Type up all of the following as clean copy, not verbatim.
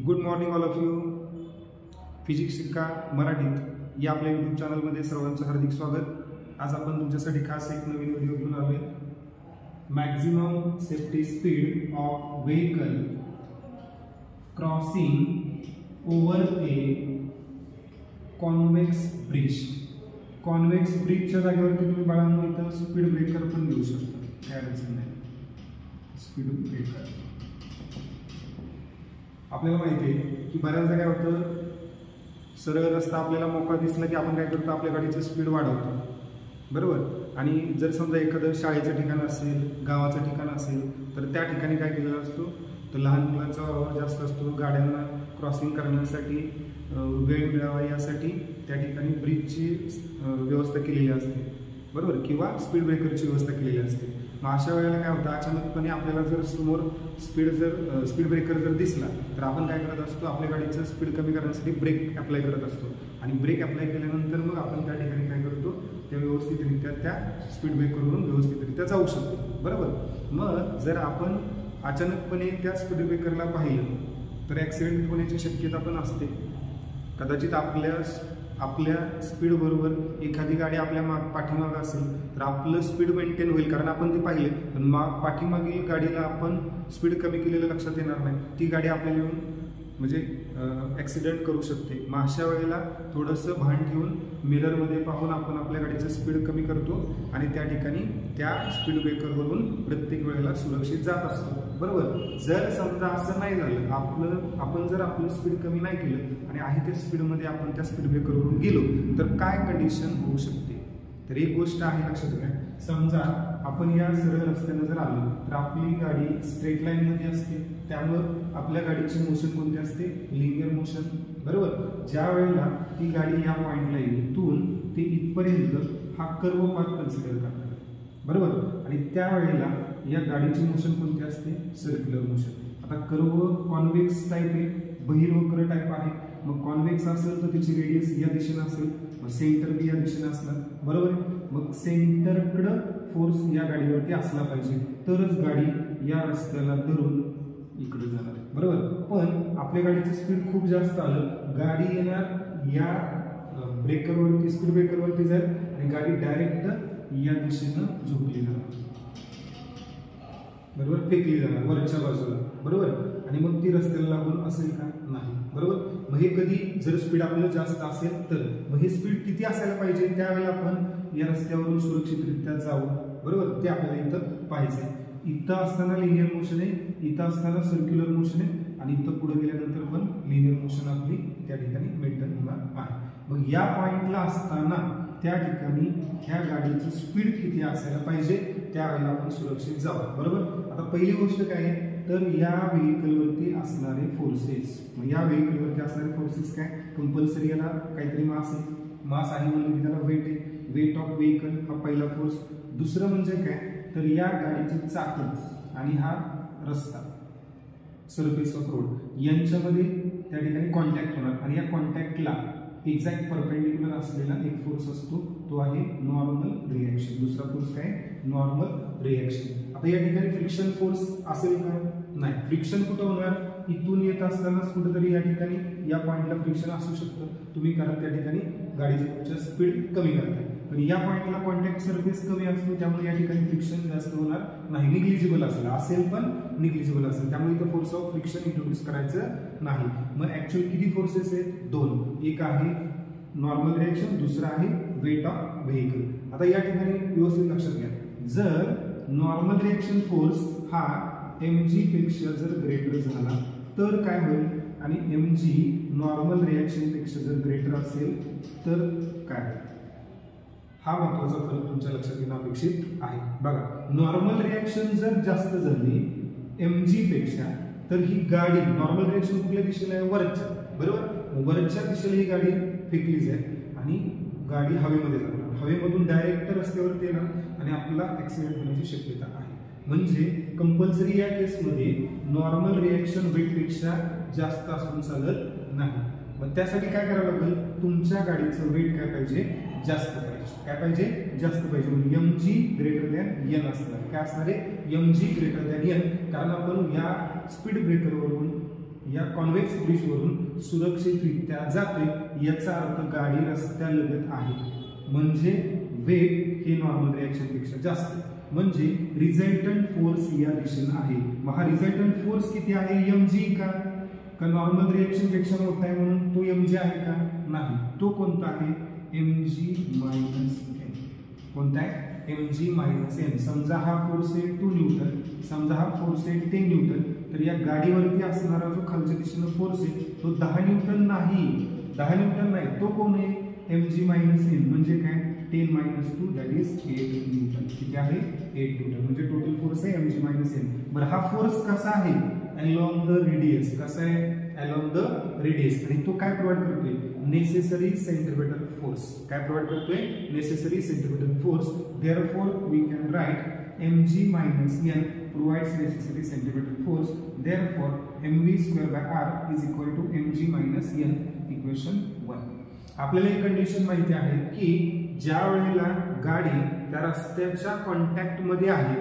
Good morning all of you. Physics शिका मराठीत या आपल्या यूट्यूब चॅनलमध्ये सर्वांचं हार्दिक स्वागत. आज आपण तुमच्यासाठी खास एक नवीन व्हिडिओ घेऊन आलोय. Maximum safety speed of vehicle crossing over A convex bridge. Convex ब्रिजच्या जागेवरती तुम्ही बाळांनो इथं स्पीड ब्रेकर पण घेऊ शकता, काय अडचण नाही. स्पीड ब्रेकर आपल्याला माहिती आहे की बऱ्याचदा काय होतं, सरळ रस्ता आपल्याला मोकळा दिसला की आपण काय करतो, आपल्या गाडीचं स्पीड वाढवतो, बरोबर. आणि जर समजा एखादं शाळेचं ठिकाण असेल, गावाचं ठिकाण असेल, तर त्या ठिकाणी काय केलेला असतो, तर लहान मुलांचा वावर जास्त असतो. गाड्यांना क्रॉसिंग करण्यासाठी वेळ मिळावा यासाठी त्या ठिकाणी ब्रिजची व्यवस्था केलेली असते, बरोबर, किंवा स्पीड ब्रेकरची व्यवस्था केलेली असते. मग अशा वेळेला काय होतं, अचानकपणे आपल्याला जर समोर स्पीड ब्रेकर जर दिसला तर आपण काय करत असतो, आपल्या गाडीचं स्पीड कमी करण्यासाठी ब्रेक अप्लाय करत असतो. आणि ब्रेक अप्लाय केल्यानंतर मग आपण त्या ठिकाणी काय करतो, त्या व्यवस्थितरित्या त्या स्पीड ब्रेकरवरून व्यवस्थितरित्या जाऊ शकतो, बरोबर. मग जर आपण अचानकपणे त्या स्पीड ब्रेकरला पाहिलं तर ॲक्सिडेंट होण्याची शक्यता पण असते. कदाचित आपल्या स्पीडबरोबर एखादी गाडी आपल्या पाठीमागं असेल तर आपलं स्पीड मेंटेन होईल, कारण आपण ती पाहिले. पण पाठीमागील गाडीला आपण स्पीड कमी केलेलं लक्षात येणार नाही, ती गाडी आपल्याला येऊन म्हणजे ॲक्सिडेंट करू शकते. मग अशा वेळेला थोडंसं भान ठेवून मिररमध्ये पाहून आपण आपल्या गाडीचं स्पीड कमी करतो आणि त्या ठिकाणी त्या स्पीड ब्रेकरवरून प्रत्येक वेळेला सुरक्षित जात असतो, बरोबर. जर समजा असं नाही झालं, आपण जर आपलं स्पीड कमी नाही केलं आणि आहे त्या स्पीडमध्ये आपण त्या स्पीड ब्रेकरवरून गेलो तर काय कंडिशन होऊ शकते. तर एक गोष्ट आहे लक्षात घ्या, समजा आपण या सरळ रस्त्यानं जर आलो तर आपली गाडी स्ट्रेट लाईनमध्ये असते, त्यामुळं आपल्या गाडीची मोशन कोणती असते, लिनियर मोशन, बरोबर. ज्या वेळेला ती गाडी या पॉईंटला येईल, इथून ते इथपर्यंत हा कर्व पाथ कन्सिडर करणार, बरोबर. आणि त्यावेळेला या गाडीची मोशन कोणती असते, सर्क्युलर मोशन. आता कर्व कॉन्व्हेक्स टाईप आहे, बहिर्वक्र टाईप आहे. मग कॉन्व्हेक्स असेल तर त्याची रेडियस या दिशेने असेल, मग सेंटर बी या दिशेने असणार, बरोबर. मग सेंटरकडं फोर्स या गाडीवरती असला पाहिजे, तरच गाडी या रस्त्याला धरून इकडे जाणार, बरोबर. पण आपल्या गाडीचं स्पीड खूप जास्त आलं, गाडी येणार या ब्रेकरवरती, स्पीड ब्रेकरवरती जाईल आणि गाडी डायरेक्ट या दिशेनं झोपली जाणार, बरोबर, फेकली जाणार वरच्या बाजूला, बरोबर. आणि मग ती रस्त्याला लागून असेल का, नाही, बरोबर. मग हे कधी जर स्पीड आपलं जास्त असेल तर मग हे स्पीड किती असायला पाहिजे, त्यावेळेला आपण या रस्त्यावरून सुरक्षितरित्या जाऊ, बरोबर, ते आपल्याला इथं पाहिजे. इथं असताना लिनियर मोशन आहे, इथं असताना सर्क्युलर मोशन आहे, आणि इथं पुढे गेल्यानंतर पण लिनियर मोशन आपली त्या ठिकाणी मेंटेन होणार आहे. मग या पॉइंटला असताना त्या ठिकाणी ह्या गाडीची स्पीड किती असायला पाहिजे, त्यावेळेला आपण सुरक्षित जाऊ, बरोबर. आता पहिली गोष्ट काय आहे, तर या व्हेकलवरती असणारे फोर्सेस. मग या व्हेकलवरती असणारे फोर्सेस काय, कंपल्सरी याला काहीतरी मास आहे, मास आहे म्हणून की त्याला वेट आहे, वेट ऑफ व्हेकल हा पहिला फोर्स. दुसरं म्हणजे काय, तर या गाडीची चाकं आणि हा रस्ता, सरफेस ऑफ रोड यांच्यामध्ये त्या ठिकाणी कॉन्टॅक्ट होणार, आणि या कॉन्टॅक्टला एक्झॅक्ट परपेंडिक्युलर असलेला एक फोर्स असतो, तो आहे नॉर्मल रिॲक्शन. दुसरा फोर्स काय, नॉर्मल रिॲक्शन. आता या ठिकाणी फ्रिक्शन फोर्स असेल का, नाही. फ्रिक्शन कुठं होणार, इथून येत असतानाच कुठेतरी या ठिकाणी या पॉईंटला फ्रिक्शन असू शकतं तुम्ही, कारण त्या ठिकाणी गाडीची स्पीड कमी करताय. पण या पॉईंटला कॉन्टॅक्ट सरफेस कमी असतो, त्यामुळे या ठिकाणी फ्रिक्शन जास्त होणार नाही, निग्लिजिबल असेल पण निग्लिजिबल असेल, त्यामुळे इथं फोर्स ऑफ फ्रिक्शन इंट्रोड्यूस करायचं नाही. मग ऍक्च्युअली किती फोर्सेस आहेत, दोन. एक आहे नॉर्मल रिॲक्शन, दुसरा आहे वेट ऑफ व्हेकल. आता या ठिकाणी व्यवस्थित लक्षात घ्या, जर नॉर्मल रिॲक्शन फोर्स हा mg पेक्षा जर ग्रेटर झाला तर काय होईल, आणि mg नॉर्मल रिॲक्शन पेक्षा जर ग्रेटर असेल तर काय, हा महत्वाचा फरक तुमच्या लक्षात येणं अपेक्षित आहे. बघा, नॉर्मल रिॲक्शन जर जास्त झाली mg पेक्षा, तर ही गाडी नॉर्मल रिॲक्शन कुठल्या दिशेला आहे, वरच्या, बरोबर. वरच्या दिशेला ही गाडी फेकली जाईल आणि गाडी हवेमध्ये जाणार, हवेमधून डायरेक्ट रस्त्यावरती येणार आणि आपला ऍक्सिडेंट होण्याची शक्यता आहे. म्हणजे कंपल्सरी या केसमध्ये नॉर्मल रिॲक्शन वेटपेक्षा जास्त असून चालत नाही. मग त्यासाठी काय करावं लागेल, तुमच्या गाडीचं वेट काय पाहिजे, जास्त पाहिजे. काय पाहिजे, जास्त पाहिजे. म्हणजे mg ग्रेटर दॅन n असणार. काय असणार आहे, mg ग्रेटर दॅन n, कारण आपण या स्पीड ब्रेकरवरून या कॉन्व्हेक्स ब्रिजवरून सुरक्षितरित्या जाते याचा अर्थ गाडी रस्त्यालगत आहे, म्हणजे वेग हे नॉर्मल रिएक्शन पेक्षा जास्त आहे, म्हणजे रिझल्टंट फोर्स या दिशेने आहे. मग हा रिझल्टंट फोर्स किती आहे? mg का नॉर्मल रिएक्शन पेक्षा मोठा आहे म्हणून तो mg आहे का? नाही. तो कोणता आहे? mg minus n. कोणता आहे? mg minus n. समजा हा फोर्स आहे 2 न्यूटन, समजा हा फोर्स आहे 10 न्यूटन, तर या गाडीवरती असणारा जो खालच्या दिशेने फोर्स आहे तो 10 न्यूटन नाही, 10 न्यूटन नाही, तो कोण आहे? mg minus n. म्हणजे काय? 10 मायनस 2 दॅट इज 8 न्यूटन. किती आहे? 8 न्यूटन. म्हणजे टोटल फोर्स आहे mg मायनस n. बरं, हा फोर्स कसा आहे? along the radius. कसा आहे? along the radius. आणि तो काय प्रोव्हाइड करतोय? Necessary centripetal force. काय प्रोव्हाइड करतोय? Necessary centripetal force. therefore we can write mg minus n provides necessary centripetal force. therefore mv square by r is equal to mg minus n. Equation 1. आपल्याला एक condition माहिती आहे की ज्या वेळेला गाडी त्या रस्त्याच्या कॉन्टॅक्ट मध्ये आहे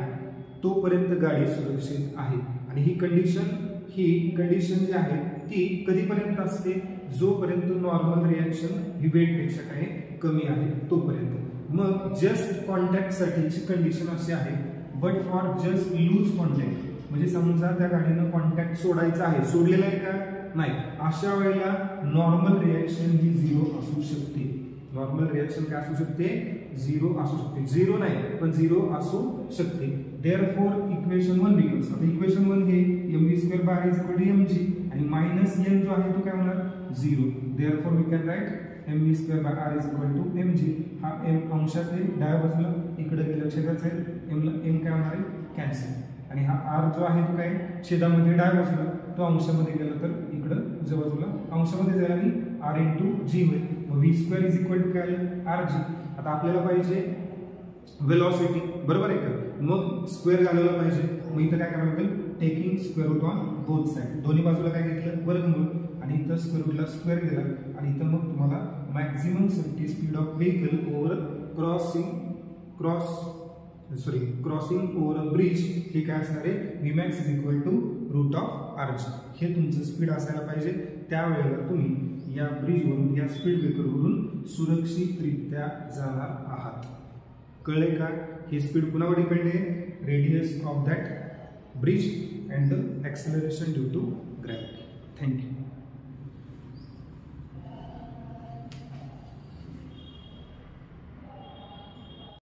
तोपर्यंत गाडी सुरक्षित आहे. आणि ही कंडिशन जी आहे ती कधीपर्यंत असते? जोपर्यंत नॉर्मल रिएक्शन ही वेट पेक्षा काही कमी आहे तोपर्यंत. मग जस्ट कॉन्टॅक्ट साठीची कंडिशन अशी आहे, but for just lose contact, म्हणजे समजा त्या गाडीनं कॉन्टॅक्ट सोडायचा आहे, सोडलेला आहे का? नाही. अशा वेळेला नॉर्मल रिएक्शन ही 0 असू शकते. नॉर्मल रिएक्शन काय असू शकते? 0 असू शकते. 0 नाही पण 0 असू शकते. therefore इक्वेशन 1 बिकम्स, आता इक्वेशन 1 हे mv square by r is equal to mg आणि मायनस n जो आहे तो काय होणार? 0. therefore we can write mv square by r is equal to mg. हा m अंशात आहे, डाव्या बाजूला इकडे गेलं छेदाचं आहे, m काय होणार आहे? कॅन्सल. आणि हा r जो आहे तो काय छेदामध्ये डाव्या बाजूला, तो अंशामध्ये गेला तर इकडं उजव्या बाजूला अंशामध्ये जाईल आणि r इंटू g होईल. मग v square is equal to काय rg. आता आपल्याला पाहिजे वेलॉसिटी, बरोबर आहे का? मग स्क्वेअर घालवला पाहिजे. मग इथं काय करावं लागेल? Taking square root on both side. दोन्ही बाजूला काय घेतलं? वर्गमूळ. आणि इथं स्क्वेअर रूटला स्क्वेअर गेला आणि इथं मग तुम्हाला maximum safety speed of vehicle over crossing over a bridge हे काय असणार आहे? Vmax is equal to root of rg. हे तुमचं स्पीड असायला पाहिजे. त्यावेळेला तुम्ही या ब्रिजवरून, या स्पीड ब्रेकरवरून सुरक्षितरित्या जाणार आहात. कळले का? ही स्पीड कुणावर डिपेंड आहे? Radius of that bridge and the acceleration due to gravity. Thank you.